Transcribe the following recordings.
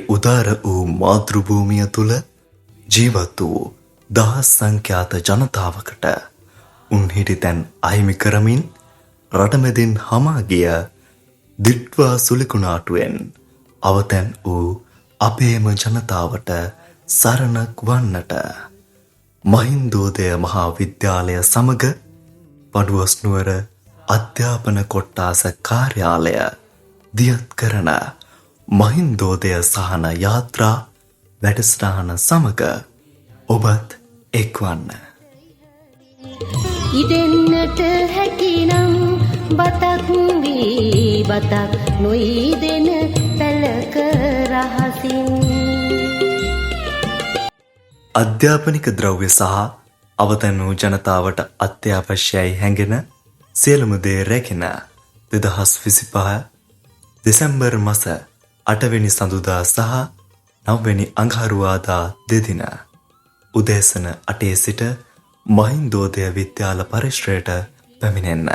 උදාර වූ මාතෘ භූමිය තුල ජීවත් වූ දහස් සංඛ්‍යාත ජනතාවකට උන්හිටි තැන් අහිමි කරමින් රටමැදින් හමා ගිය දිට්වා සුලිකුණාටුවෙන් අවතැන් වූ අපේම ජනතාවට සරණක් වන්නට මහින්දෝදය මහා විද්‍යාලය සමග පඬුවස්නුවර අධ්‍යාපන කොට්ටාස කාර්යාලය දියත් කරන මහින්දෝදය සහන යාත්‍රා වැඩසටහන සමග ඔබත් එක්වන්න. ඉදෙන්නට හැකිනම් බතක් වී බතක් නොයිදෙන පැලක රහසින් අධ්‍යාපනික ද්‍රව්‍ය සහ අවතැන් වූ ජනතාවට අත්‍යවශ්‍යයි හැඟෙන සියලුම දේ රැගෙන 2025 දෙසැම්බර් මාස 8 වෙනි සඳුදා සහ 9 වෙනි අඟහරුවාදා දෙදින උදෑසන 8 සිට මහින්දෝදය විද්‍යාල පරිශ්‍රයට පැමිණෙන්න.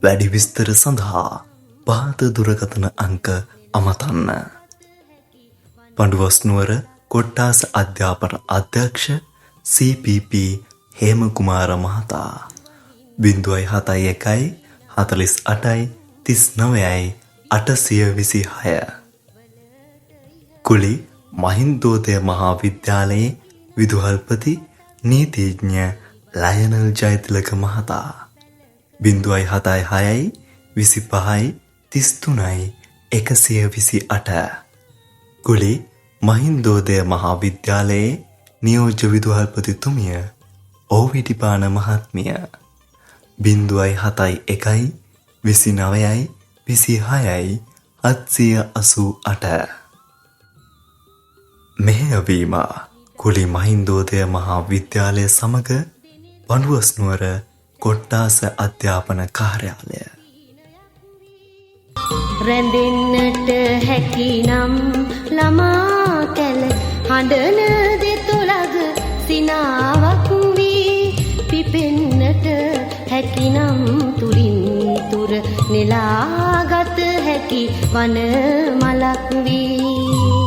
වැඩි විස්තර සඳහා පහත දුරකථන අංක අමතන්න. පඬුවස්නුවර කොට්ටාස අධ්‍යාපන අධ්‍යක්ෂ CPP හේමකුමාර මහතා 071 48 39 826 කුලි මහින්දෝදය මහා විද්‍යාලයේ විදුහල්පති නීතිඥ ලයනල් ජයතිලක මහතා 076 25 33 128 කුලි මහින්දෝදය මහා විද්‍යාලයේ නියෝජ්‍ය විදුහල්පතිතුමිය ඕවිටිපාන මහත්මිය 071 29 26 788 මෙහෙයවීම කුලි මහින්දෝදය මහා විද්‍යාලය සමග පඬුවස්නුවර කොට්ටාස අධ්‍යාපන කාර්යාලය. රැඳෙන්නට හැකිනම් ළමා කැල හඬන දෙතොලග සිනාවක් වී පිපෙන්නට හැකිනම් තුරින් තුර නෙලාගත හැකි වන මලක් වී